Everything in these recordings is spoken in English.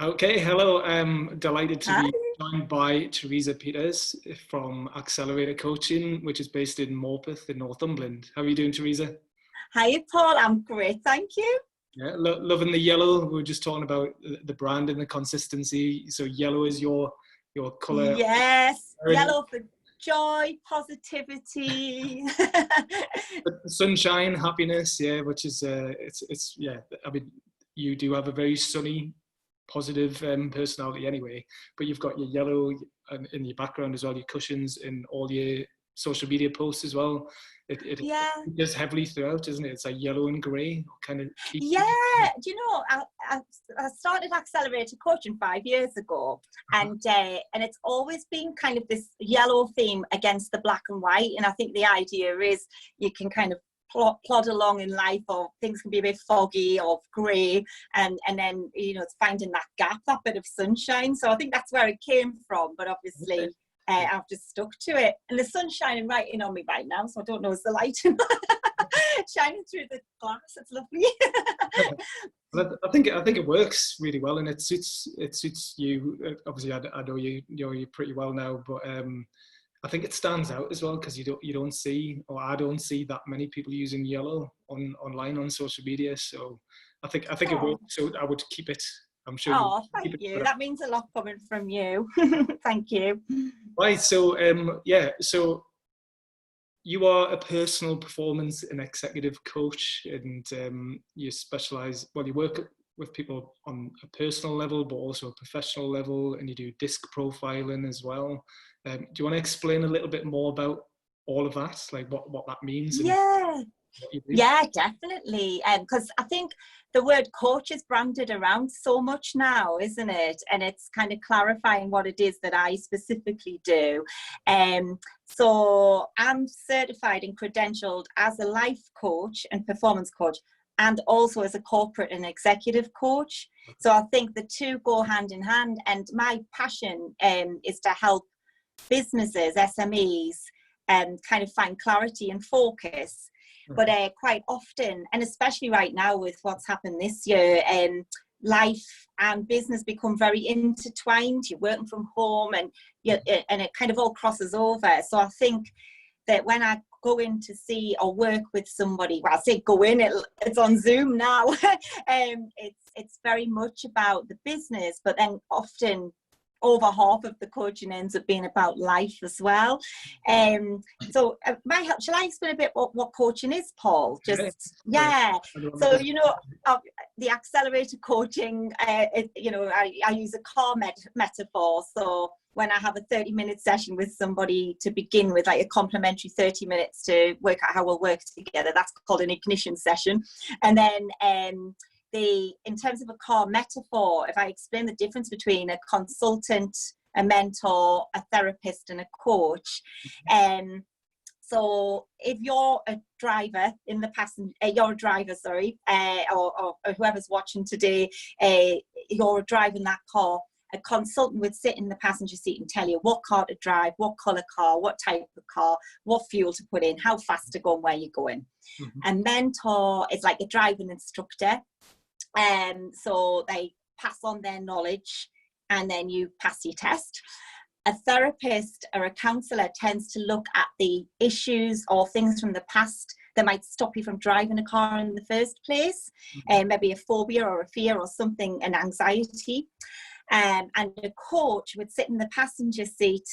Okay, hello. I'm delighted to Hi. be joined by Teresa Peters from Accelerator Coaching, which is based in Morpeth in Northumberland. How are you doing, Teresa? Hi, Paul. I'm great, thank you. Yeah, loving the yellow. We were just talking about the brand and the consistency. So yellow is your color. Yes, yellow for joy, positivity. Sunshine, happiness. Yeah, which is it's yeah. I mean, you do have a very sunny, positive personality anyway. But you've got your yellow in your background as well, your cushions in all your social media posts as well. It Yeah, does heavily throughout, isn't it? It's like yellow and grey, kind of keep. yeah. Do you know, I started Accelerator Coaching 5 years ago, and it's always been kind of this yellow theme against the black and white. And I think the idea is you can kind of plod along in life, or things can be a bit foggy or grey, and then it's finding that gap, that bit of sunshine. So I think that's where it came from. But obviously, I've just stuck to it, and the sun's shining right in on me right now, so I don't know, is the light shining through the glass? It's lovely. I think it works really well, and it suits you. Obviously, I know you pretty well now, but I think it stands out as well because you don't see, or I don't see that many people using yellow online on social media. So I think it Oh, works. So I would keep it. I'm sure you oh, keep thank it. you. That means a lot coming from you. Thank you. Right. So yeah. So you are a personal performance and executive coach, and you specialize. Well, you work with people on a personal level, but also a professional level, and you do disc profiling as well. Do you want to explain a little bit more about all of that, like what that means and Yeah. what you do? Yeah, definitely. Because I think the word coach is branded around so much now, isn't it? And it's kind of clarifying what it is that I specifically do. So I'm certified and credentialed as a life coach and performance coach, and also as a corporate and executive coach. So I think the two go hand in hand. And my passion is to help businesses, SMEs, kind of find clarity and focus. But quite often, and especially right now with what's happened this year, life and business become very intertwined. You're working from home, and it kind of all crosses over. So I think that when I go in to see or work with somebody, well, I say go in, it's on Zoom now. It's very much about the business, but then often over half of the coaching ends up being about life as well. So shall I explain a bit what coaching is, Paul? Yeah. So, the accelerator coaching, I use a car metaphor. So when I have a 30-minute session with somebody to begin with, like a complimentary 30 minutes to work out how we'll work together, that's called an ignition session. And then in terms of a car metaphor, if I explain the difference between a consultant, a mentor, a therapist, and a coach, so if you're a driver in the passenger, you're a driver, sorry, or whoever's watching today, you're driving that car. A consultant would sit in the passenger seat and tell you what car to drive, what colour car, what type of car, what fuel to put in, how fast to go, and where you're going. Mm-hmm. A mentor is like a driving instructor. So they pass on their knowledge, and then you pass your test. A therapist or a counsellor tends to look at the issues or things from the past that might stop you from driving a car in the first place, and maybe a phobia or a fear or something, an anxiety. And a coach would sit in the passenger seat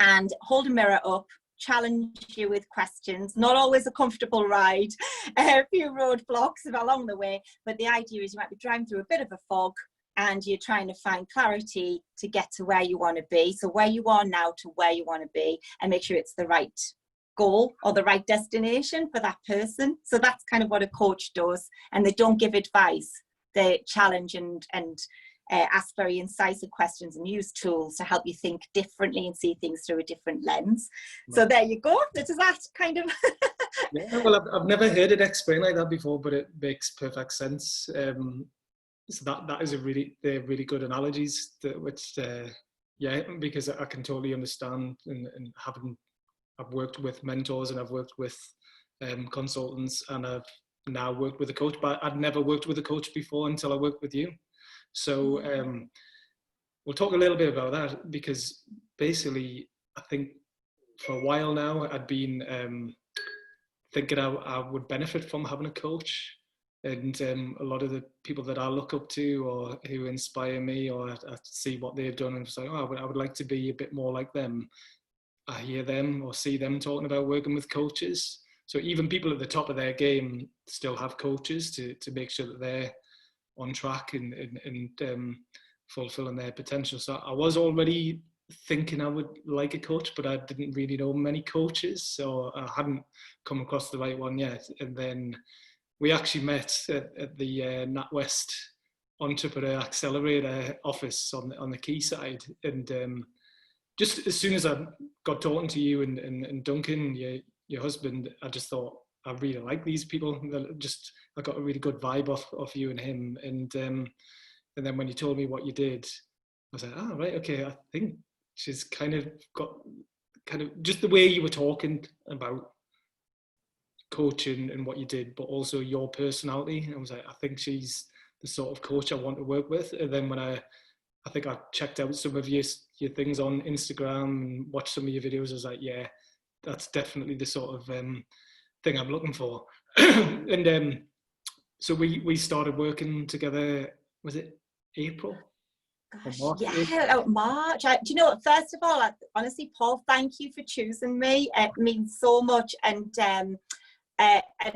and hold a mirror up, challenge you with questions. Not always a comfortable ride, a few roadblocks along the way, but the idea is you might be driving through a bit of a fog and you're trying to find clarity to get to where you want to be. So where you are now to where you want to be, and make sure it's the right goal or the right destination for that person. So that's kind of what a coach does. And they don't give advice, they challenge and ask very incisive questions and use tools to help you think differently and see things through a different lens. Right. So there you go. Does that kind of... Yeah, well, I've never heard it explained like that before, but it makes perfect sense. So that is they're really good analogies, because I can totally understand, and I've worked with mentors and I've worked with consultants, and I've now worked with a coach, but I'd never worked with a coach before until I worked with you. So we'll talk a little bit about that, because basically I think for a while now I'd been thinking I would benefit from having a coach. And a lot of the people that I look up to or who inspire me, or I see what they've done and say, oh, I would like to be a bit more like them. I hear them or see them talking about working with coaches. So even people at the top of their game still have coaches to make sure that they're on track and fulfilling their potential. So I was already thinking I would like a coach, but I didn't really know many coaches. So I hadn't come across the right one yet. And then we actually met at the NatWest Entrepreneur Accelerator office on the Quayside. And just as soon as I got talking to you and Duncan, your husband, I just thought, I really like these people. I got a really good vibe off you and him. And then when you told me what you did, I was like, oh, right, okay, I think she's kind of just the way you were talking about coaching and what you did, but also your personality. I was like, I think she's the sort of coach I want to work with. And then when I think I checked out some of your things on Instagram and watched some of your videos, I was like, yeah, that's definitely the sort of thing I'm looking for. And so we started working together, was it April? Gosh, March? yeah, March. Do you know what? First of all, honestly, Paul, thank you for choosing me. It means so much. And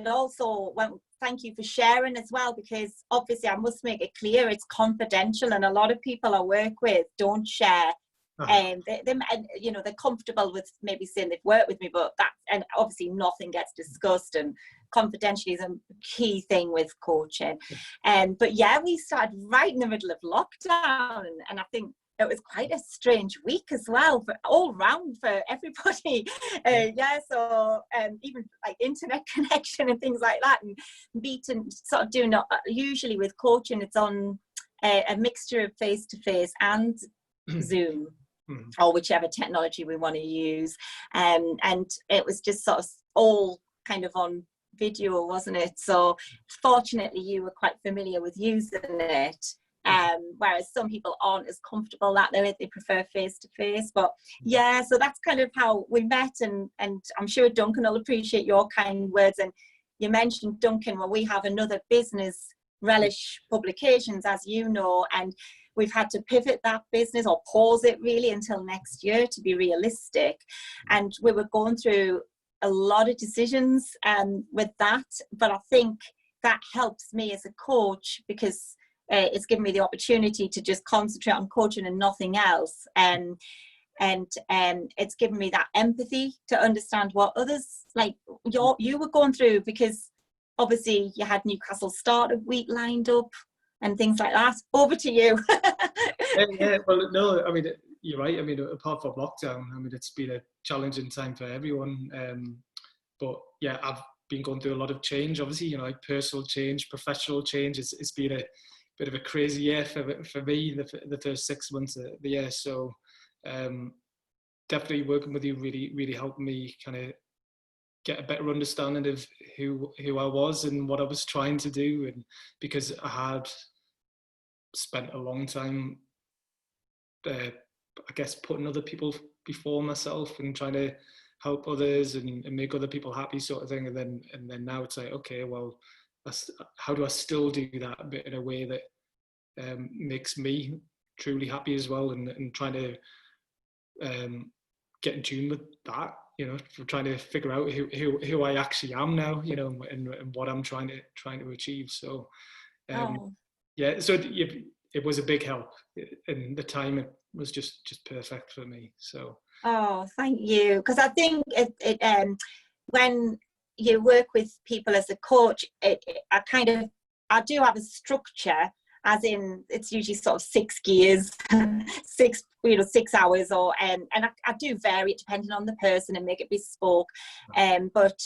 also, thank you for sharing as well, because obviously I must make it clear it's confidential, and a lot of people I work with don't share. And they're comfortable with maybe saying they've worked with me, but and obviously nothing gets discussed, and confidentiality is a key thing with coaching. But yeah, we started right in the middle of lockdown, and I think it was quite a strange week as well, for all round for everybody. So even like internet connection and things like that, and meeting, sort of doing usually with coaching, it's on a mixture of face-to-face and Zoom, or whichever technology we want to use. And it was just sort of all kind of on video, wasn't it? So fortunately you were quite familiar with using it. Whereas some people aren't as comfortable that way, they prefer face-to-face. But yeah, so that's kind of how we met, and I'm sure Duncan will appreciate your kind words. And you mentioned, Duncan, well, we have another business, Relish Publications, as you know, and we've had to pivot that business, or pause it really, until next year, to be realistic. And we were going through a lot of decisions with that, but I think that helps me as a coach, because it's given me the opportunity to just concentrate on coaching and nothing else. And it's given me that empathy to understand what others like you were going through, because obviously you had Newcastle Startup Week lined up and things like that. Over to you. Yeah, well, no, I mean, you're right. I mean, apart from lockdown, I mean, it's been a challenging time for everyone. But yeah, I've been going through a lot of change, obviously, like personal change, professional change. It's been a bit of a crazy year for me, the first 6 months of the year. So definitely working with you really helped me kind of get a better understanding of who I was and what I was trying to do. And because I had spent a long time, I guess, putting other people before myself and trying to help others and make other people happy, sort of thing. And then now it's like, okay, well, how do I still do that, but in a way that makes me truly happy as well, and trying to get in tune with that, for trying to figure out who I actually am now, and what I'm trying to achieve. So yeah, so it was a big help, and the time it was just perfect for me. So thank you, because I think it when you work with people as a coach, I do have a structure, as in it's usually sort of 6 gears, 6 hours, or and I do vary it depending on the person and make it bespoke. But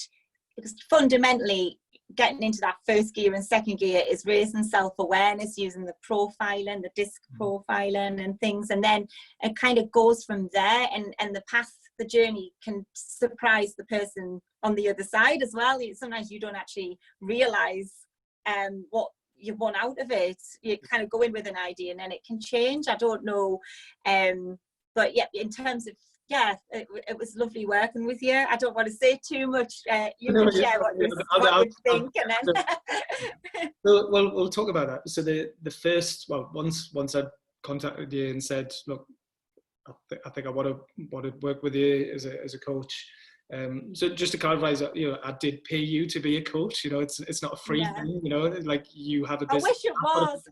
because fundamentally, getting into that first gear and second gear is raising self-awareness, using the profiling, the disc profiling and things, and then it kind of goes from there, and the path, the journey can surprise the person on the other side as well. Sometimes you don't actually realize what you want out of it. You kind of go in with an idea and then it can change. I don't know. But yeah, in terms of, it was lovely working with you. I don't want to say too much. You can share what you think, and then we'll talk about that. So the first, once I contacted you and said, look, I think I want to work with you as a coach. So just to clarify, I did pay you to be a coach. It's not a free thing. Like you have a business. I wish it was.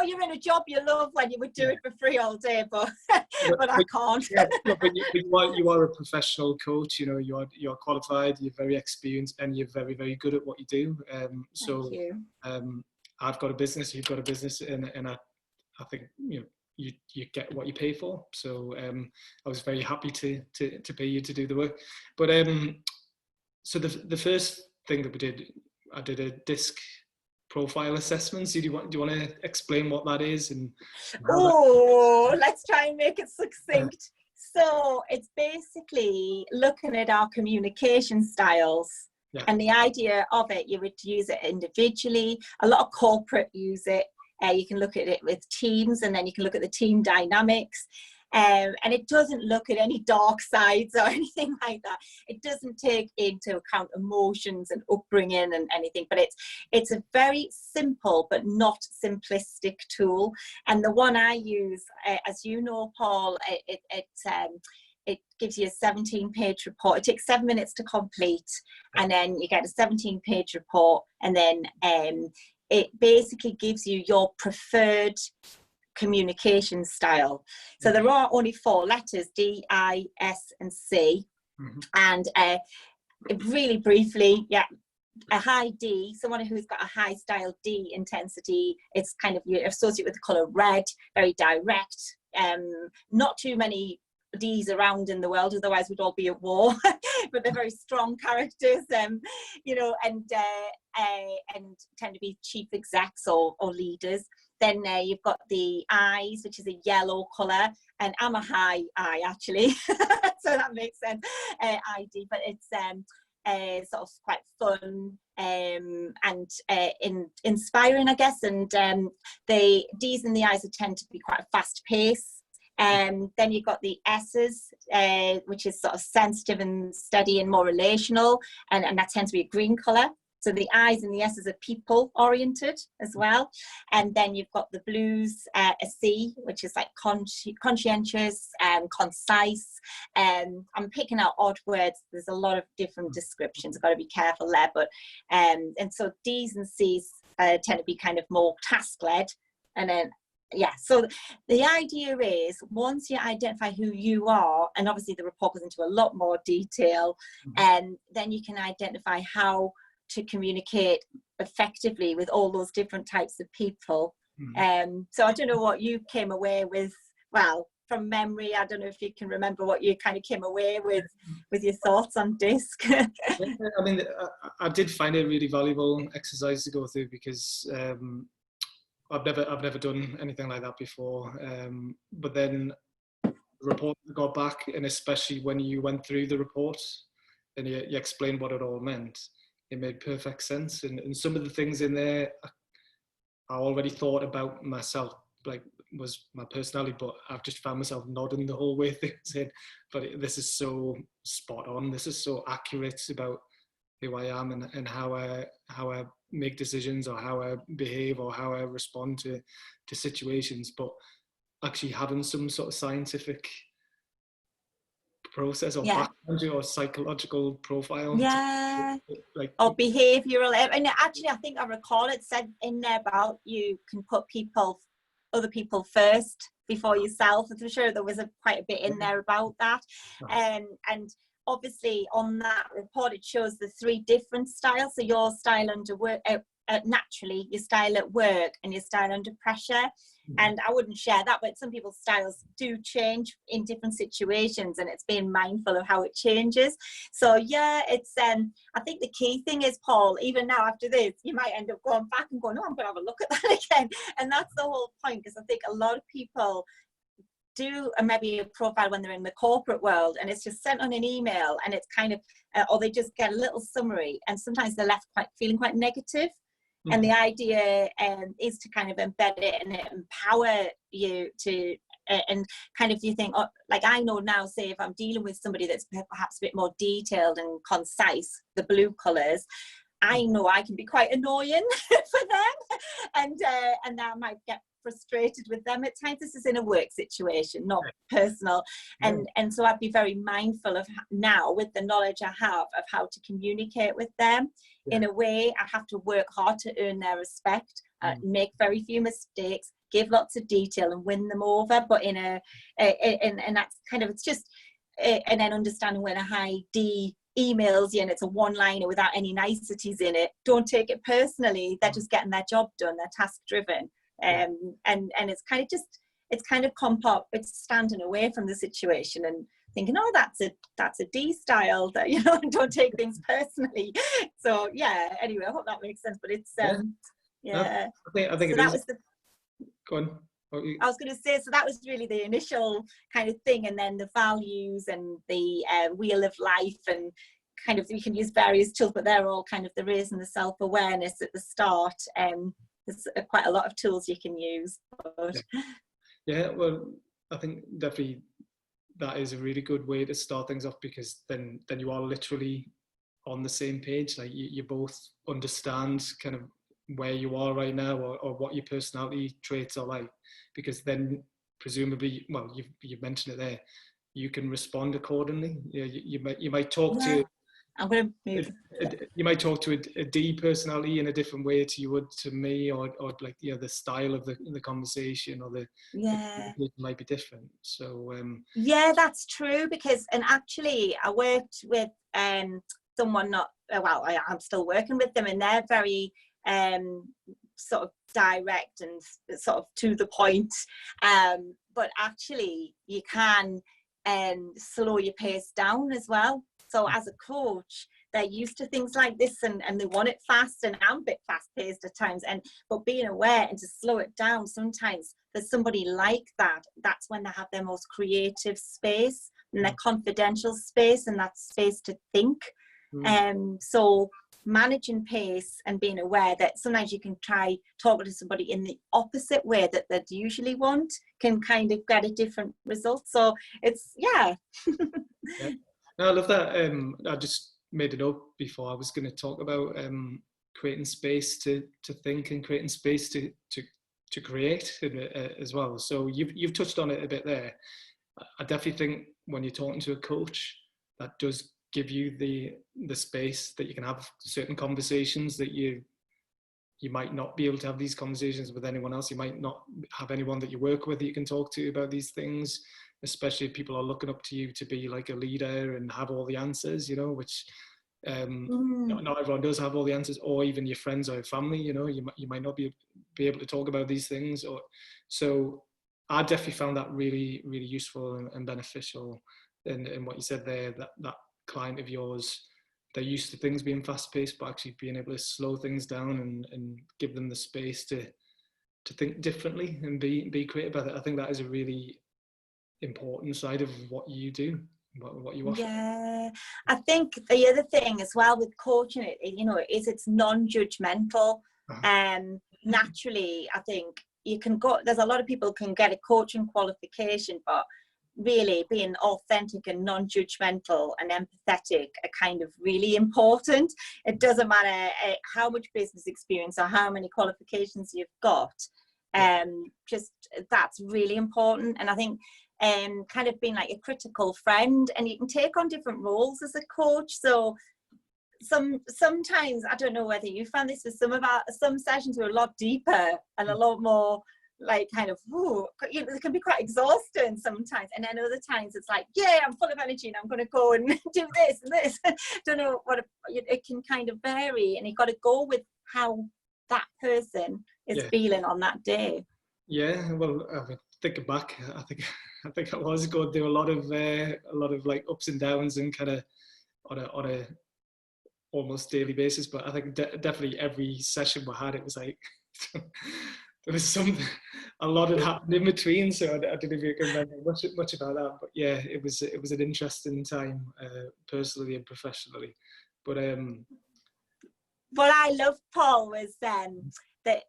You're in a job you love when you would do it for free all day, but I can't. But you are a professional coach. You're qualified. You're very experienced, and you're very, very good at what you do. Thank you. I've got a business. You've got a business, and I think you get what you pay for. So I was very happy to pay you to do the work. But so the first thing that we did, I did a DISC profile assessment. So do you want to explain what that is? Let's try and make it succinct. So it's basically looking at our communication styles. Yeah. And the idea of it, you would use it individually. A lot of corporate use it. You can look at it with teams, and then you can look at the team dynamics. And it doesn't look at any dark sides or anything like that. It doesn't take into account emotions and upbringing and anything, but it's a very simple but not simplistic tool. And the one I use, as you know, Paul, it gives you a 17-page report. It takes 7 minutes to complete, and then you get a 17-page report, and then it basically gives you your preferred communication style. So there are only 4 letters, D, I, S, and C. Mm-hmm. And really briefly, a high D, someone who's got a high style D intensity, it's kind of, you associate with the colour red, very direct, not too many D's around in the world, otherwise we'd all be at war. But they're very strong characters, and tend to be chief execs or leaders. Then you've got the I's, which is a yellow colour, and I'm a high I actually, so that makes sense. ID, but it's sort of quite fun and inspiring, I guess. And the D's and the I's tend to be quite fast paced. Then you've got the S's, which is sort of sensitive and steady and more relational, and that tends to be a green colour. So the I's and the S's are people oriented as well. And then you've got the blues, a C, which is like conscientious and concise. I'm picking out odd words. There's a lot of different descriptions. I've got to be careful there. But and so D's and C's tend to be kind of more task led. And then so the idea is, once you identify who you are, and obviously the report goes into a lot more detail, and then you can identify how to communicate effectively with all those different types of people. So I don't know what you came away with, from memory. I don't know if you can remember what you kind of came away with your thoughts on DISC. I mean, I did find it a really valuable exercise to go through, because I've never done anything like that before. But then the report got back, and especially when you went through the report and you explained what it all meant, it made perfect sense. And some of the things in there, I already thought about myself, like was my personality, but I've just found myself nodding the whole way through, saying, but this is so spot on. This is so accurate about who I am and how I make decisions, or how I behave, or how I respond to situations. But actually having some sort of scientific process or background or psychological profile, or behavioural. And actually, I think I recall it said in there about you can put other people first before yourself. I'm sure there was quite a bit in there about that. And obviously on that report it shows the 3 different styles. So your style under work, naturally, your style at work, and your style under pressure. And I wouldn't share that, but some people's styles do change in different situations, and it's being mindful of how it changes. So it's I think the key thing is, Paul, even now after this, you might end up going back and going, I'm going to have a look at that again. And that's the whole point, because I think a lot of people do maybe a profile when they're in the corporate world, and it's just sent on an email, and it's kind of or they just get a little summary, and sometimes they're left feeling quite negative. And the idea is to kind of embed it and empower you to, and kind of you think, oh, like I know now, say if I'm dealing with somebody that's perhaps a bit more detailed and concise, the blue colours, I know I can be quite annoying for them, and I might get frustrated with them at times. This is in a work situation, not personal, and so I'd be very mindful of now, with the knowledge I have of how to communicate with them in a way. I have to work hard to earn their respect, make very few mistakes, give lots of detail and win them over, but in a and that's kind of, it's just and then understanding when a high D emails you and it's a one-liner without any niceties in it, don't take it personally. They're just getting their job done, they're task driven, and it's kind of just, it's kind of it's standing away from the situation and thinking, oh, that's a D style, that, you know, don't take things personally. So yeah, anyway, I hope that makes sense. But it's I think so that was the, go on. I was going to say, so that was really the initial kind of thing, and then the values and the wheel of life, and kind of, you can use various tools, but they're all kind of the raising the self-awareness at the start. There's quite a lot of tools you can use. But... Yeah, well, I think definitely that is a really good way to start things off, because then you are literally on the same page. Like you both understand kind of where you are right now, or what your personality traits are like, because then presumably, well, you've mentioned it there, you can respond accordingly. You might talk to, I'm going to move. You might talk to a D personality in a different way to you would to me, or like, you know, the style of the conversation or the might be different. So yeah, that's true, because, and actually I worked with someone, not well, I'm still working with them, and they're very sort of direct and sort of to the point, but actually you can slow your pace down as well. So as a coach, they're used to things like this, and they want it fast, and I'm a bit fast paced at times, but being aware and to slow it down, sometimes there's somebody like that, that's when they have their most creative space and their confidential space and that space to think. So managing pace and being aware that sometimes you can try talking to somebody in the opposite way that they'd usually want, can kind of get a different result. So it's yeah. No, I love that. I just made it up before I was going to talk about creating space to think, and creating space to create as well. So you've touched on it a bit there. I definitely think when you're talking to a coach, that does give you the space that you can have certain conversations that you might not be able to have these conversations with anyone else. You might not have anyone that you work with that you can talk to about these things, especially if people are looking up to you to be like a leader and have all the answers, you know, which not everyone does have all the answers, or even your friends or your family, you know, you might not be able to talk about these things. Or so I definitely found that really, really useful and beneficial in what you said there, that client of yours, they're used to things being fast paced, but actually being able to slow things down and give them the space to think differently and be creative. I think that is a really important side of what you do, what you offer. Yeah, I think the other thing as well with coaching, you know, is it's non-judgmental. Naturally, I think you can go, there's a lot of people can get a coaching qualification, but really being authentic and non-judgmental and empathetic are kind of really important. It doesn't matter how much business experience or how many qualifications you've got, just that's really important. And I think kind of being like a critical friend, and you can take on different roles as a coach. So sometimes, I don't know whether you found this, with some sessions were a lot deeper and a lot more like kind of, you know, it can be quite exhausting sometimes, and then other times it's like, yeah, I'm full of energy and I'm going to go and do this and this. Don't know what it can kind of vary, and you've got to go with how that person is feeling on that day. Yeah, well, thinking back, I think I was going through a lot of like ups and downs, and kind of on a almost daily basis. But I think definitely every session we had, it was like there was a lot had happened in between. So I don't know if you can remember much about that. But yeah, it was an interesting time, personally and professionally. But what I loved, Paul, was that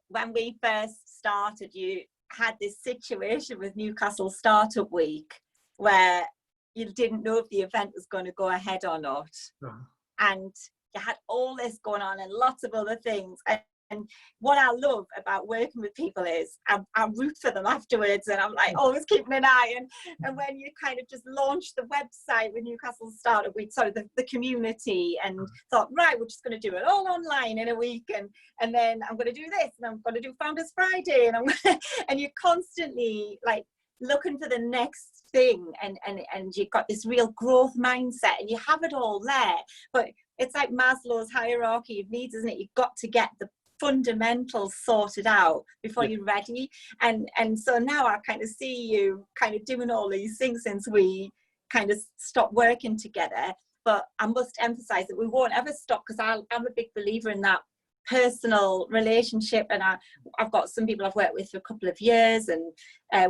when we first started, you had this situation with Newcastle Startup Week where you didn't know if the event was going to go ahead or not. And you had all this going on and lots of other things. And what I love about working with people is I root for them afterwards, and I'm like always keeping an eye. And when you kind of just launched the website with Newcastle Startup Week, so the community, and thought, right, we're just going to do it all online in a week, and then I'm going to do this, and I'm going to do Founders Friday, and you're constantly like looking for the next thing, and you've got this real growth mindset, and you have it all there. But it's like Maslow's hierarchy of needs, isn't it? You've got to get the fundamentals sorted out before you're ready. And so now I kind of see you kind of doing all these things since we kind of stopped working together. But I must emphasize that we won't ever stop, because I'm a big believer in that personal relationship. And I've got some people I've worked with for a couple of years, and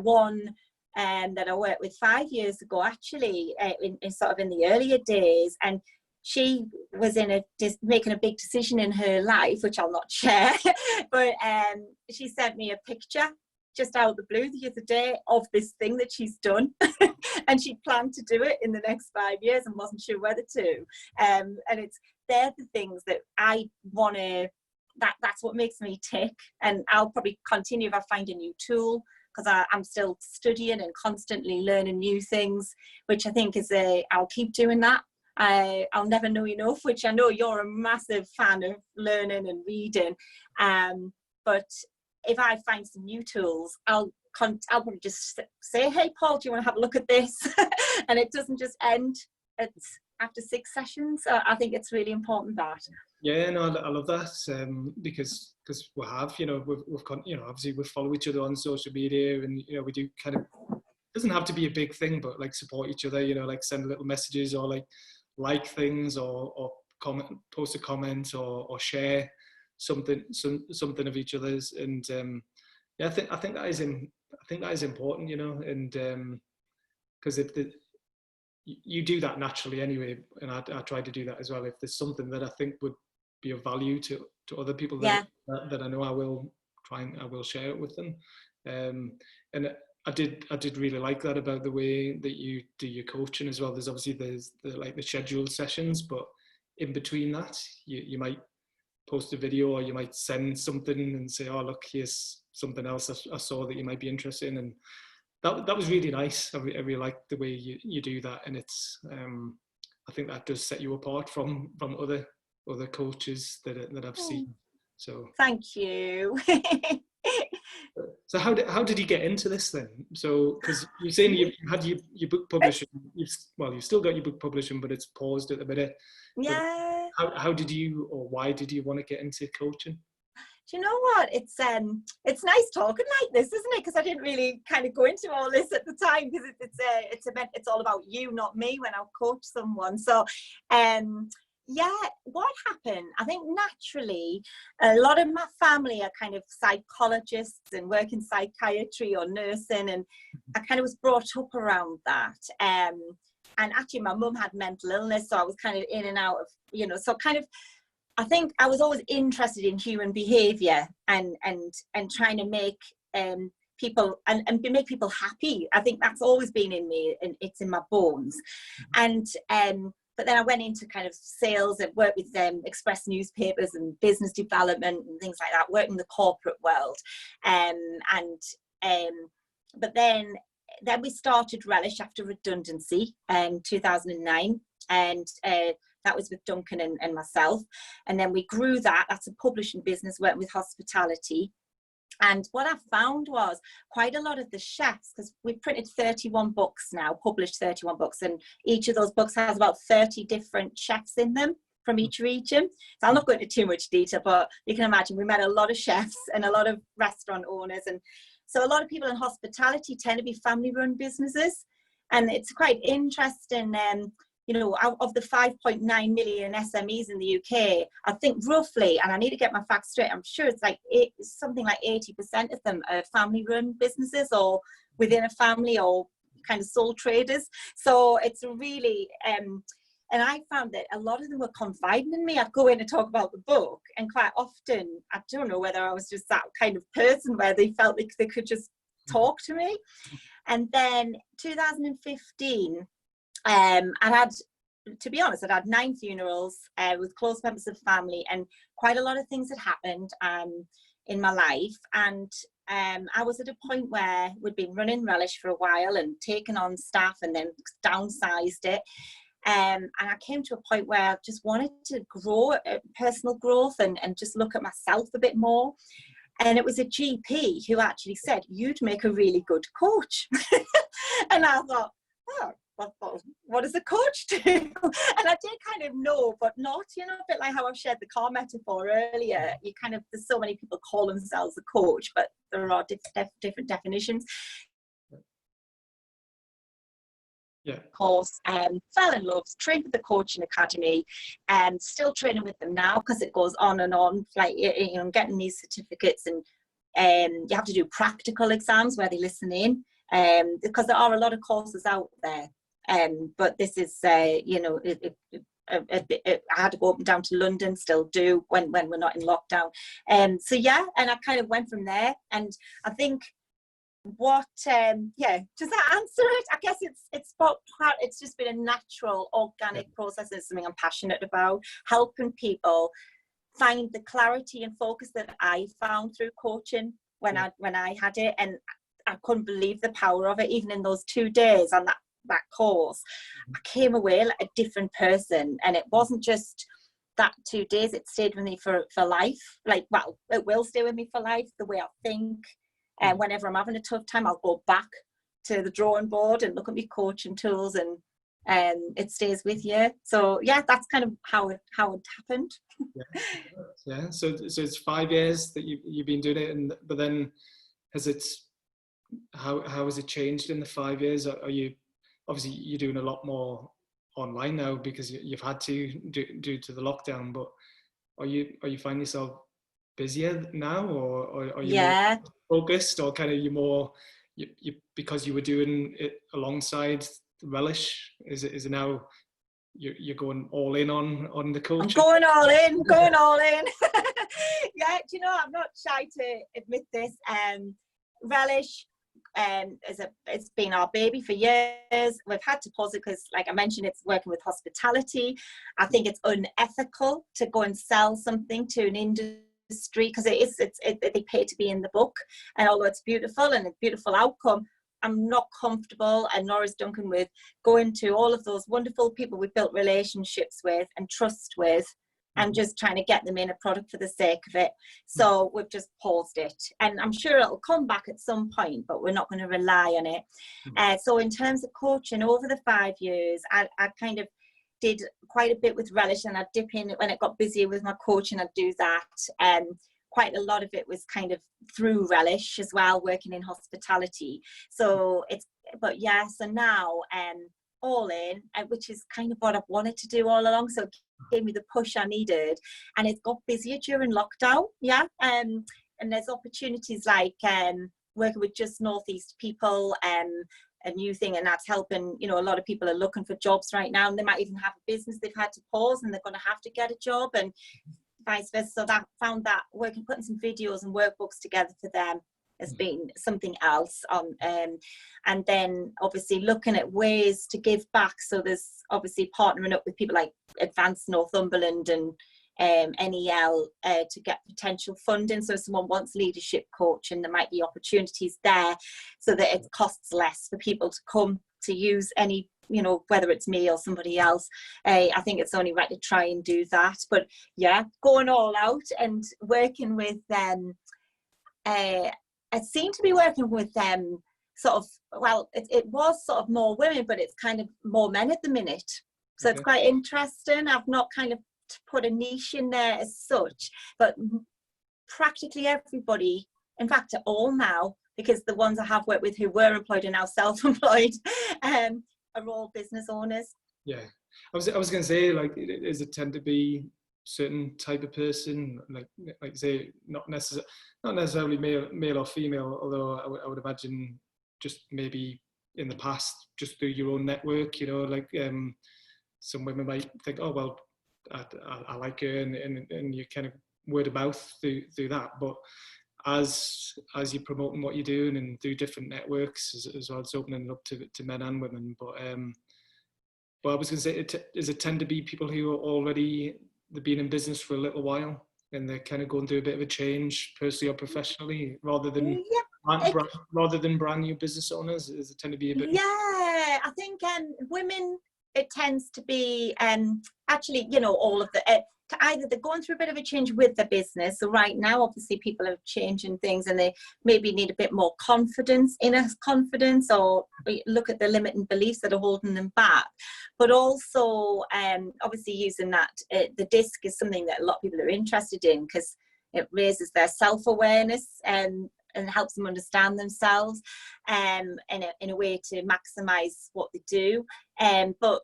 one that I worked with 5 years ago, actually, in sort of in the earlier days. And she was making a big decision in her life, which I'll not share, but she sent me a picture just out of the blue the other day of this thing that she's done. And she planned to do it in the next 5 years and wasn't sure whether to. And they're the things that I want to, that's what makes me tick. And I'll probably continue if I find a new tool, because I'm still studying and constantly learning new things, which I think is I'll keep doing that. I'll never know enough, which I know you're a massive fan of learning and reading. But if I find some new tools, I'll probably just say, hey, Paul, do you want to have a look at this? And it doesn't just end after 6 sessions. I think it's really important that. Yeah, no, I love that, because we have, we've obviously we follow each other on social media, and we do kind of, it doesn't have to be a big thing, but like support each other, like send little messages, or like things, or comment, post a comment, or share something of each other's. And yeah, I think that is important, and because if you do that naturally anyway, and I try to do that as well. If there's something that I think would be of value to other people that I know, I will share it with them. And I did really like that about the way that you do your coaching as well. There's obviously the scheduled sessions, but in between that, you might post a video, or you might send something and say, oh, look, here's something else I saw that you might be interested in. And that was really nice. I really like the way you do that. And it's I think that does set you apart from other coaches that I've seen. So thank you. So how did you get into this then? So, because you're saying you had your book publishing, you've still got your book publishing, but it's paused at the minute. Yeah. But how did you, or why did you want to get into coaching? Do you know what? It's nice talking like this, isn't it? Because I didn't really kind of go into all this at the time, because it's all about you, not me, when I coach someone. So, yeah, what happened? I think naturally, a lot of my family are kind of psychologists and work in psychiatry or nursing, and I kind of was brought up around that. And actually, my mum had mental illness, so I was kind of in and out of, so kind of, I think I was always interested in human behaviour and trying to make people and make people happy. I think that's always been in me, and it's in my bones. And but then I went into kind of sales and worked with express newspapers and business development and things like that, worked in the corporate world. But then we started Relish after redundancy in 2009. And that was with Duncan and myself. And then we grew that. That's a publishing business, working with hospitality. And what I found was quite a lot of the chefs, because we've printed 31 books now, published 31 books, and each of those books has about 30 different chefs in them from each region. So I'll not go into too much detail, but you can imagine we met a lot of chefs and a lot of restaurant owners. And so a lot of people in hospitality tend to be family-run businesses. And it's quite interesting, out of the 5.9 million SMEs in the UK, I think roughly, and I need to get my facts straight, I'm sure it's something like 80% of them are family-run businesses, or within a family, or kind of sole traders. So it's really, And I found that a lot of them were confiding in me. I'd go in and talk about the book, and quite often, I don't know whether I was just that kind of person where they felt like they could just talk to me. And then 2015, I had, to be honest, I'd had 9 funerals with close members of family, and quite a lot of things had happened in my life. And I was at a point where we'd been running Relish for a while and taken on staff and then downsized it. And I came to a point where I just wanted to grow, personal growth, and just look at myself a bit more. And it was a GP who actually said, "You'd make a really good coach." And I thought, oh, what does a coach do? And I did kind of know, but not, a bit like how I've shared the car metaphor earlier. There's so many people call themselves a coach, but there are different definitions. Yeah. Course, fell in love, trained with the coaching academy, and still training with them now, because it goes on and on, like, getting these certificates, and you have to do practical exams where they listen in, because there are a lot of courses out there, but this is I had to go up and down to London, still do when we're not in lockdown, so yeah, and I kind of went from there. And I think does that answer it? I guess it's just been a natural, organic process. It's something I'm passionate about, helping people find the clarity and focus that I found through coaching when I had it, and I couldn't believe the power of it. Even in those 2 days on that course, I came away like a different person, and it wasn't just that 2 days, it stayed with me for life. Like, well, it will stay with me for life, the way I think. And whenever I'm having a tough time, I'll go back to the drawing board and look at my coaching tools, and it stays with you. So yeah, that's kind of how it happened. Yeah. So it's 5 years that you've been doing it, but then how has it changed in the 5 years? Are you, obviously you're doing a lot more online now because you've had to due to the lockdown, but are you finding yourself busier now, or are you more focused, or kind of you because you were doing it alongside Relish, is it now you're going all in on the coaching? I'm going all in. Yeah, I'm not shy to admit this. Relish, it's been our baby for years. We've had to pause it because, like I mentioned, it's working with hospitality. I think it's unethical to go and sell something to an industry, because they pay to be in the book, and although it's beautiful and a beautiful outcome, I'm not comfortable, and nor is Duncan, with going to all of those wonderful people we've built relationships with and trust with, and just trying to get them in a product for the sake of it. So we've just paused it, and I'm sure it'll come back at some point, but we're not going to rely on it. So in terms of coaching over the 5 years, I kind of did quite a bit with Relish, and I'd dip in when it got busier with my coaching. I'd do that. Quite a lot of it was kind of through Relish as well, working in hospitality. So so now all in, which is kind of what I've wanted to do all along. So it gave me the push I needed, and it's got busier during lockdown. Yeah, and there's opportunities like working with Just Northeast people, a new thing, and that's helping. A lot of people are looking for jobs right now, and they might even have a business they've had to pause, and they're going to have to get a job, and vice versa. So found that working, putting some videos and workbooks together for them has been something else. And then obviously looking at ways to give back. So there's obviously partnering up with people like Advanced Northumberland and NEL to get potential funding. So if someone wants leadership coaching, there might be opportunities there, so that it costs less for people to come to use any, whether it's me or somebody else. I think it's only right to try and do that. But yeah, going all out and working with them. I seem to be working with them sort of, it was sort of more women, but it's kind of more men at the minute. So It's quite interesting. I've not kind of put a niche in there as such, but practically everybody, in fact all now, because the ones I have worked with who were employed are now self-employed, are all business owners. Yeah, I was going to say, like, does it tend to be certain type of person, like say not necessarily male or female, although I would imagine just maybe in the past, just through your own network, some women might think, oh, well, I like her, and you kind of word of mouth through that. But as you're promoting what you're doing and through different networks as well, it's opening it up to men and women. But I was going to say, does it tend to be people who are already, they've been in business for a little while and they're kind of going through a bit of a change personally or professionally, rather than brand new business owners? Does it tend to be a bit? Yeah, I think women, it tends to be actually, you know, all of the either they're going through a bit of a change with the business. So right now, obviously, people are changing things and they maybe need a bit more confidence, inner confidence, or look at the limiting beliefs that are holding them back. But also, obviously, using that, the disc is something that a lot of people are interested in because it raises their self-awareness and helps them understand themselves in a way to maximize what they do. But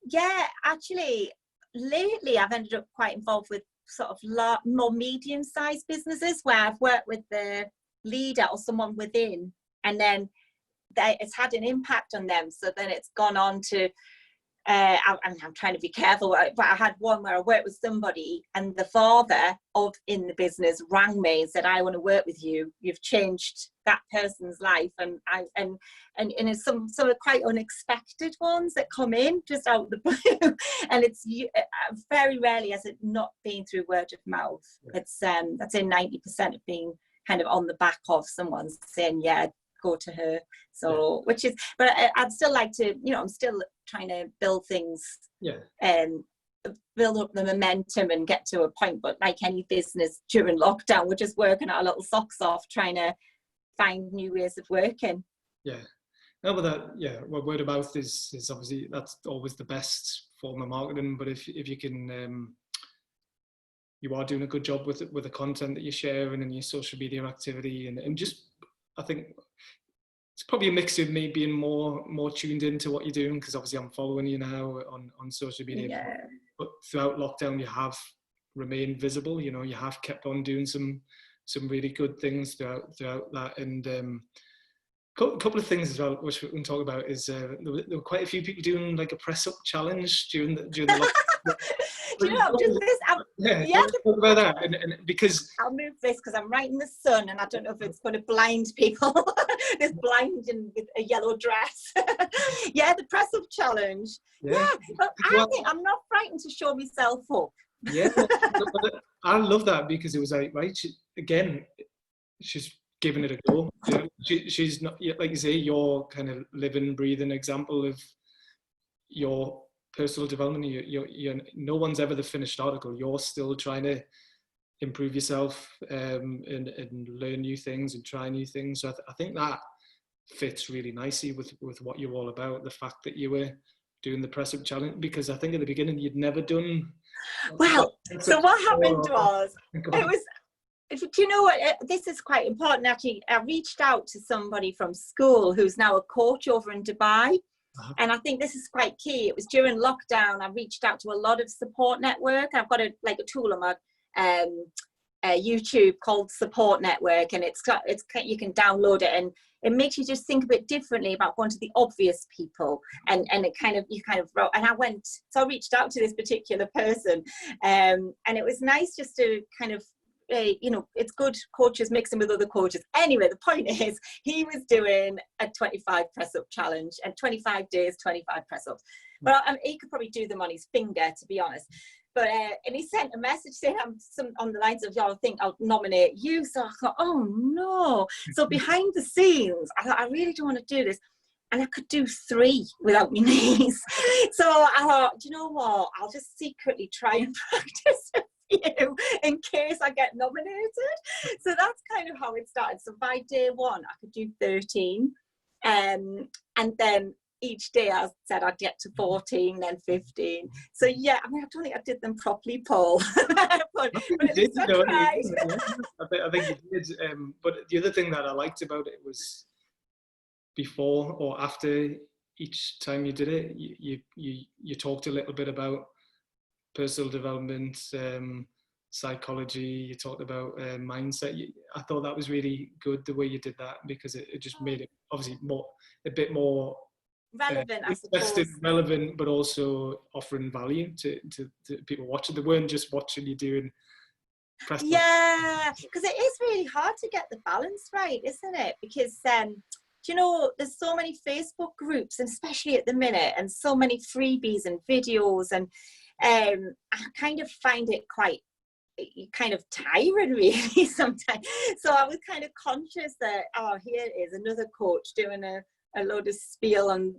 yeah, actually, lately I've ended up quite involved with sort of more medium-sized businesses where I've worked with the leader or someone within, and then it's had an impact on them. So then it's gone on to I'm trying to be careful, but I had one where I worked with somebody and the father in the business rang me and said, I want to work with you. You've changed that person's life. And it's some are quite unexpected ones that come in just out of the blue. And it's very rarely has it not been through word of mouth. It's I'd say 90% of being kind of on the back of someone saying, yeah, go to her. So which is, but I'd still like to, you know, I'm still trying to build things and build up the momentum and get to a point. But like any business during lockdown, we're just working our little socks off trying to find new ways of working. No, but well, word of mouth is obviously, that's always the best form of marketing. But if you can you are doing a good job with the content that you're sharing and your social media activity, and just, I think it's probably a mix of me being more tuned into what you're doing, because obviously I'm following you now on social media. But throughout lockdown, you have remained visible. You know, you have kept on doing some really good things throughout that. And a couple of things as well, which we can talk about, is there were quite a few people doing like a press up challenge during the lockdown. Do you know, just this, talk about that, and because I'll move this because I'm right in the sun, and I don't know if it's going to blind people. This blinding with a yellow dress. The press up challenge. But I think I'm not frightened to show myself up. I love that, because it was like, right, she's giving it a go. You know, she's not, like you say, you're kind of living, breathing example of your personal development. You're no one's ever the finished article. You're still trying to improve yourself and learn new things and try new things. So I think that fits really nicely with what you're all about. The fact that you were doing the press up challenge, because I think at the beginning you'd never done. Well, so what happened was, do you know what? This is quite important, actually. I reached out to somebody from school who's now a coach over in Dubai. And I think this is quite key. It was during lockdown. I reached out to a lot of support network. I've got a tool on my YouTube called Support Network, and it's you can download it, and it makes you just think a bit differently about going to the obvious people, and it kind of wrote. And I reached out to this particular person, and it was nice just to kind of. It's good coaches mixing with other coaches. Anyway, the point is, he was doing a 25 press up challenge, and 25 days, 25 press ups. But he could probably do them on his finger, to be honest. But and he sent a message saying, on the lines of, I think I'll nominate you. So I thought, oh no. So behind the scenes, I thought, I really don't want to do this. And I could do 3 without my knees. So I thought, do you know what? I'll just secretly try and practice you in case I get nominated. So that's kind of how it started. So by day 1, I could do 13. And then each day I said I'd get to 14, then 15. So I don't think I did them properly, Paul. but at least I tried. I think you did. But the other thing that I liked about it was, before or after each time you did it, you talked a little bit about personal development, psychology. You talked about mindset. I thought that was really good, the way you did that, because it just made it obviously a bit more relevant, I interesting, suppose. relevant, but also offering value to people watching. They weren't just watching you doing press ups. Yeah, because it is really hard to get the balance right, isn't it? Because you know, there's so many Facebook groups, and especially at the minute, and so many freebies and videos, and I kind of find it quite kind of tiring really sometimes. So I was kind of conscious that, oh, here is another coach doing a load of spiel on,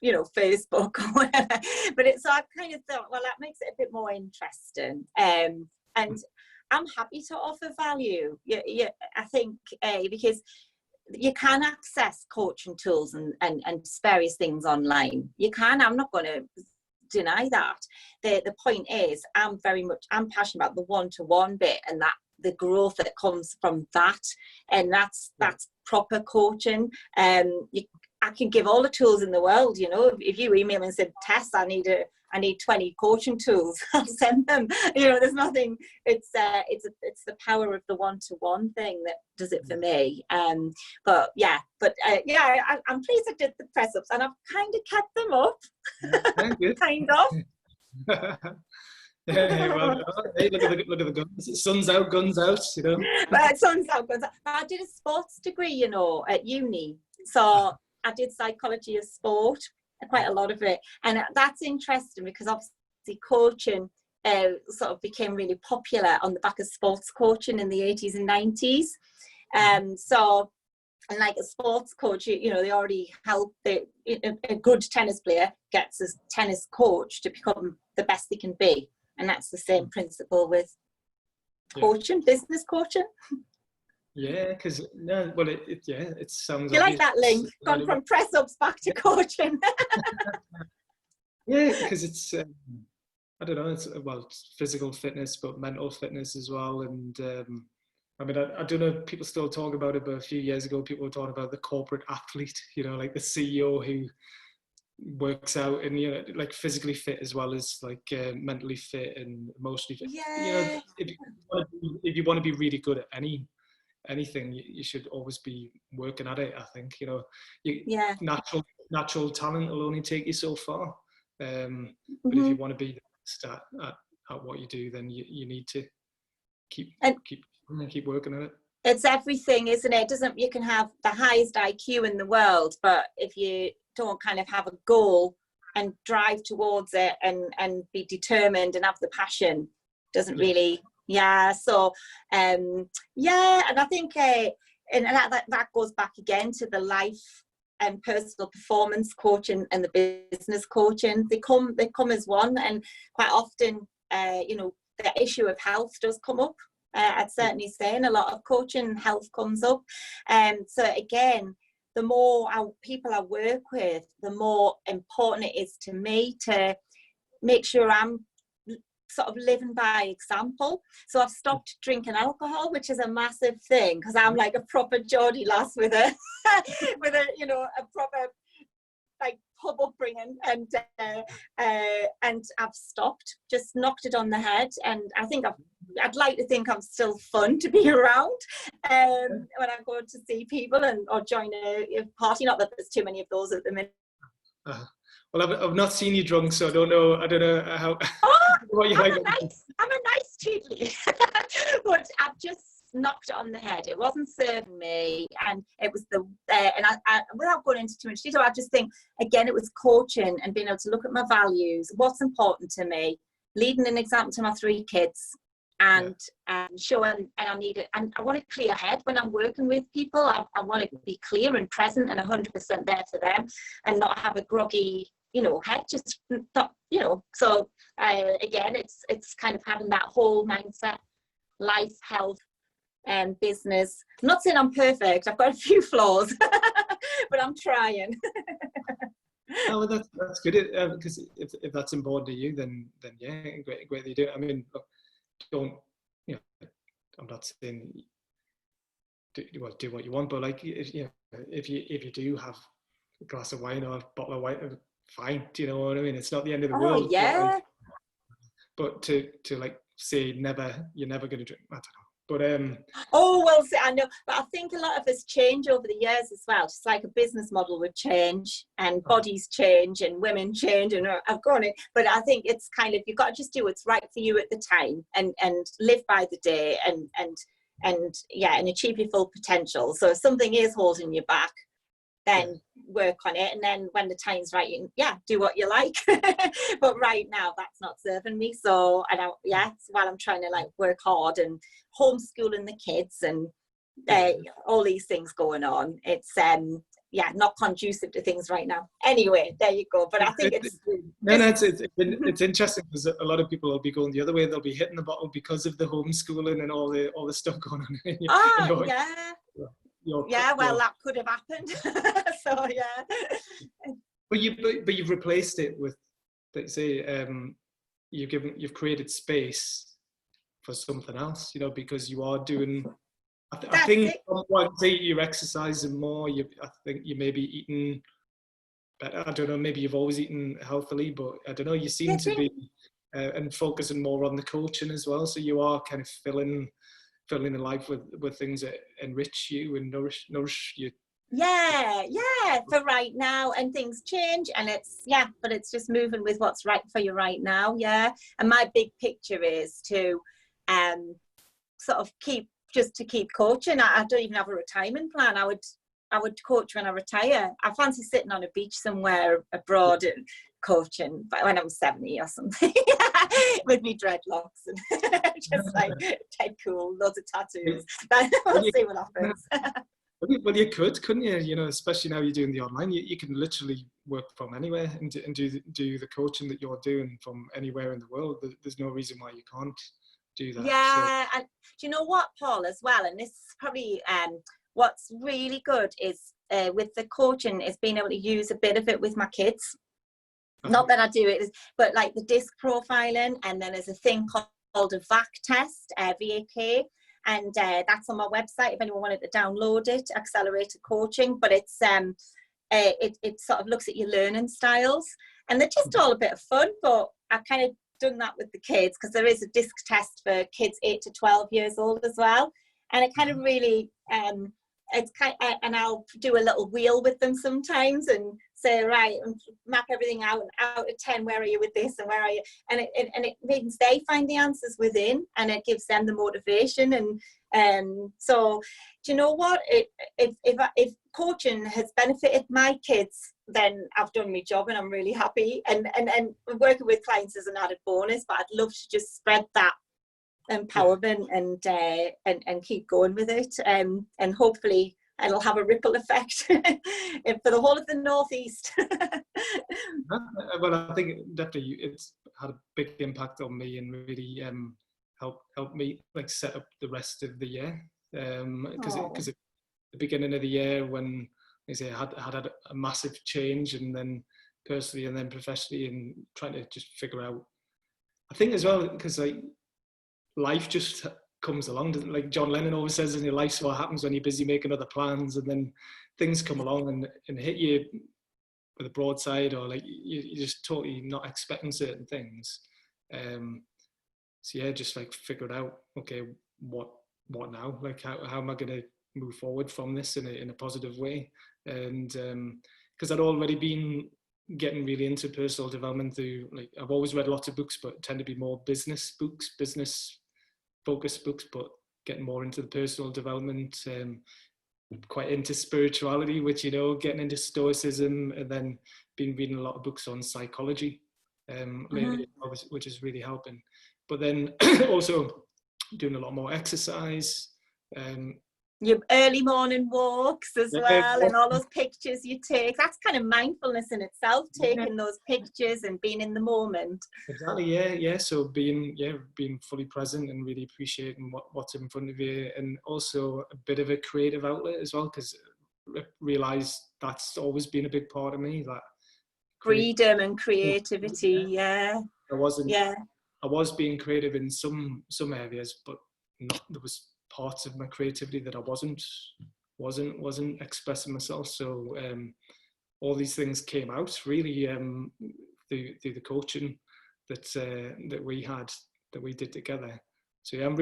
you know, Facebook or whatever. But so I kind of thought, well, that makes it a bit more interesting. And I'm happy to offer value. Yeah, I think because you can access coaching tools and various things online. You can. I'm not going to deny that. The point is, I'm passionate about the one-to-one bit, and that the growth that comes from that, and that's proper coaching. I can give all the tools in the world. You know, if you email me and said, Tess, I need 20 coaching tools, I'll send them. You know, there's nothing. It's the power of the one-to-one thing that does it for me. I'm pleased I did the press ups, and I've kind of kept them up. Kind of. Yeah, well, hey, look at the guns. Sun's out, guns out. You know. Sun's out, guns out. I did a sports degree, you know, at uni, so I did psychology of sport, quite a lot of it, and that's interesting because obviously coaching sort of became really popular on the back of sports coaching in the 80s and 90s. So, and like a sports coach, you know, they already help a good tennis player gets a tennis coach to become the best they can be, and that's the same principle with coaching, business coaching. Yeah, because it sounds. You like that link? Gone from press ups back to coaching. Yeah, because it's I don't know. It's physical fitness, but mental fitness as well. And I mean, I don't know if people still talk about it, but a few years ago, people were talking about the corporate athlete. You know, like the CEO who works out and, you know, like physically fit as well as like mentally fit and emotionally fit. Yeah. You know, if you want to be really good at anything, you should always be working at it. I think, you know, natural talent will only take you so far. But if you want to be the best at what you do, then you need to keep working at it. It's everything, isn't it? You can have the highest IQ in the world, but if you don't kind of have a goal and drive towards it and be determined and have the passion, doesn't really. So and I think and that goes back again to the life and personal performance coaching and the business coaching. They come as one, and quite often you know, the issue of health does come up. I'd certainly say in a lot of coaching, health comes up. So again, the more people I work with, the more important it is to me to make sure I'm sort of living by example. So I've stopped drinking alcohol, which is a massive thing, because I'm like a proper Geordie lass with a you know, a proper like pub upbringing, and I've stopped, just knocked it on the head. And I think I'd like to think I'm still fun to be around when I go to see people or join a party. Not that there's too many of those at the minute. Well, I've not seen you drunk, so I don't know how. What you I'm a nice toodly, but I've just knocked it on the head. It wasn't serving me, and it was and I without going into too much detail, I just think again it was coaching and being able to look at my values, what's important to me, leading an example to my 3 kids, and showing, and I need it, and I want a clear head when I'm working with people. I want to be clear and present and 100% there for them, and not have a groggy, you know, head, just not, you know. So again, it's kind of having that whole mindset, life, health, and business. I'm not saying I'm perfect. I've got a few flaws, but I'm trying. Oh, well, that's good. Because if that's important to you, then yeah, great that you do it. I mean, look, don't, you know, I'm not saying do what you want, but like, if you do have a glass of wine or a bottle of wine, fine. Do you know what I mean? It's not the end of the world. Yeah. But to like say you're never going to drink, I don't know. But Oh, well, see, I know, but I think a lot of us change over the years as well. Just like a business model would change, and bodies change, and women change, and I've gone it. But I think it's kind of, you've got to just do what's right for you at the time, and live by the day, and yeah, and achieve your full potential. So if something is holding you back, then work on it, and then when the time's right, you can, do what you like. But right now that's not serving me, so while I'm trying to like work hard and homeschooling the kids and all these things going on, it's not conducive to things right now. Anyway, there you go. But I think it's interesting, because a lot of people will be going the other way. They'll be hitting the bottle because of the homeschooling and all the stuff going on. Well, that could have happened. So but you've replaced it with, let's say, you've created space for something else, because you are doing. I think you're exercising more. I think you may be eating better. I don't know. Maybe you've always eaten healthily, but I don't know. You seem to be and focusing more on the coaching as well. So you are kind of filling in life with things that enrich you and nourish you. For right now, and things change, and but it's just moving with what's right for you right now. And my big picture is to sort of keep coaching. I don't even have a retirement plan. I would coach when I retire. I fancy sitting on a beach somewhere abroad and coaching, but when I'm 70 or something, with me dreadlocks and just like dead cool, loads of tattoos. But we'll see what happens. Well, you couldn't you? Especially now you're doing the online. You can literally work from anywhere and do the coaching that you're doing from anywhere in the world. There's no reason why you can't do that. And do you know what, Paul, as well? And this is probably what's really good is with the coaching is being able to use a bit of it with my kids. Not that I do it, but like the disc profiling, and then there's a thing called a VAC test, VAK. And that's on my website if anyone wanted to download it, Accelerator Coaching. But it's it sort of looks at your learning styles, and they're just all a bit of fun. But I've kind of done that with the kids, because there is a disc test for kids 8 to 12 years old as well, and it kind of really it's kind of, and I'll do a little wheel with them sometimes and say, right, and map everything out, and out of 10, where are you with this, and where are you, and it means they find the answers within, and it gives them the motivation. And so, do you know what, if coaching has benefited my kids, then I've done my job, and I'm really happy. And working with clients is an added bonus, but I'd love to just spread that empowerment and keep going with it, and hopefully it'll have a ripple effect for the whole of the Northeast. Well, I think definitely it's had a big impact on me, and really helped me like set up the rest of the year, because at the beginning of the year, when I say I had a massive change, and then personally and then professionally, and trying to just figure out, I think as well, because like life just comes along, like John Lennon always says, in your life's what happens when you're busy making other plans, and then things come along and hit you with a broadside, or like you're just totally not expecting certain things. So yeah, just like figured out, okay, what now? Like how am I going to move forward from this in a positive way? And because I'd already been getting really into personal development through, like, I've always read lots of books, but tend to be more business books, business focused books, but getting more into the personal development, quite into spirituality, which, getting into stoicism, and then been reading a lot of books on psychology lately, which is really helping. But then also doing a lot more exercise. Your early morning walks as well, and all those pictures you take. That's kind of mindfulness in itself, taking those pictures and being in the moment. Exactly, yeah. So being fully present and really appreciating what's in front of you, and also a bit of a creative outlet as well, because I realised that's always been a big part of me, that freedom and creativity. I was being creative in some areas, but there was parts of my creativity that I wasn't expressing myself. So all these things came out really through the coaching that we did together. So yeah, I'm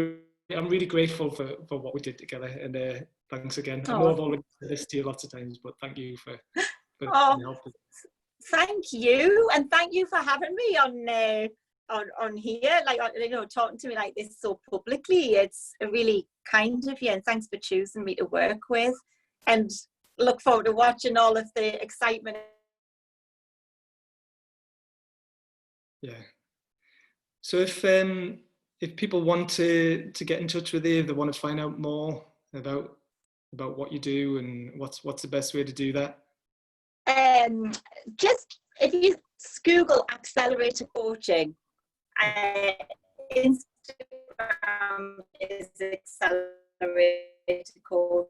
I'm really grateful for what we did together, and thanks again. I know Oh. I've already said this to you lots of times, but thank you for Oh, helping. thank you, and thank you for having me on here, like, you know, talking to me like this so publicly. It's really kind of you, and thanks for choosing me to work with, and look forward to watching all of the excitement. Yeah. So if people want to get in touch with you, if they want to find out more about what you do, and what's the best way to do that? Just if you Google Accelerator Coaching, Instagram is Accelerator Coaching,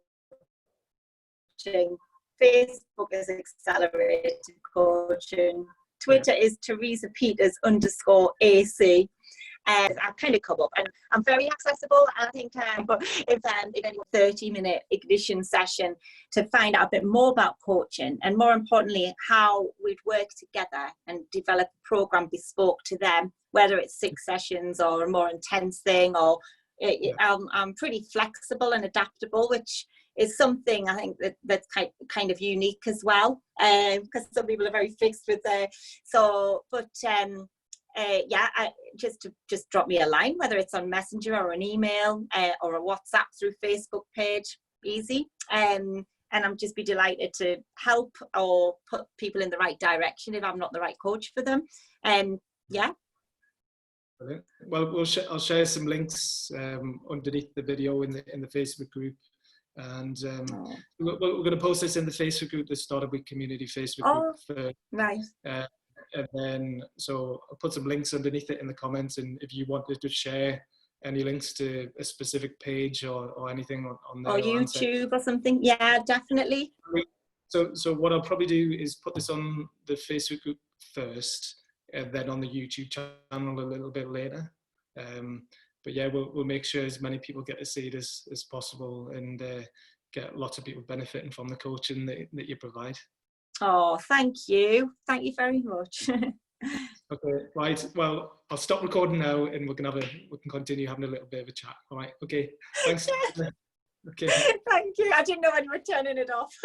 Facebook is Accelerator Coaching, Twitter is Teresa Peters _AC. I kind of come up, and I'm very accessible. I think, but if anyone 30-minute ignition session to find out a bit more about coaching, and more importantly, how we'd work together and develop a program bespoke to them, whether it's 6 sessions or a more intense thing, or I'm pretty flexible and adaptable, which is something I think that's kind of unique as well, because some people are very fixed with just drop me a line, whether it's on Messenger or an email or a WhatsApp through Facebook page, easy. And I'm just be delighted to help or put people in the right direction if I'm not the right coach for them. Yeah. Brilliant. Well, I'll share some links underneath the video in the Facebook group, and we're going to post this in the Facebook group, the Startup Week Community Facebook group. Nice. And then, so I'll put some links underneath it in the comments, and if you wanted to share any links to a specific page or anything on there, or YouTube or something, yeah, definitely. So what I'll probably do is put this on the Facebook group first, and then on the YouTube channel a little bit later. But yeah, we'll make sure as many people get to see it as possible, and get lots of people benefiting from the coaching that you provide. Oh, thank you very much. Okay, right. Well, I'll stop recording now, and we can continue having a little bit of a chat. All right. Okay. Thanks. Okay. Thank you. I didn't know when you were turning it off.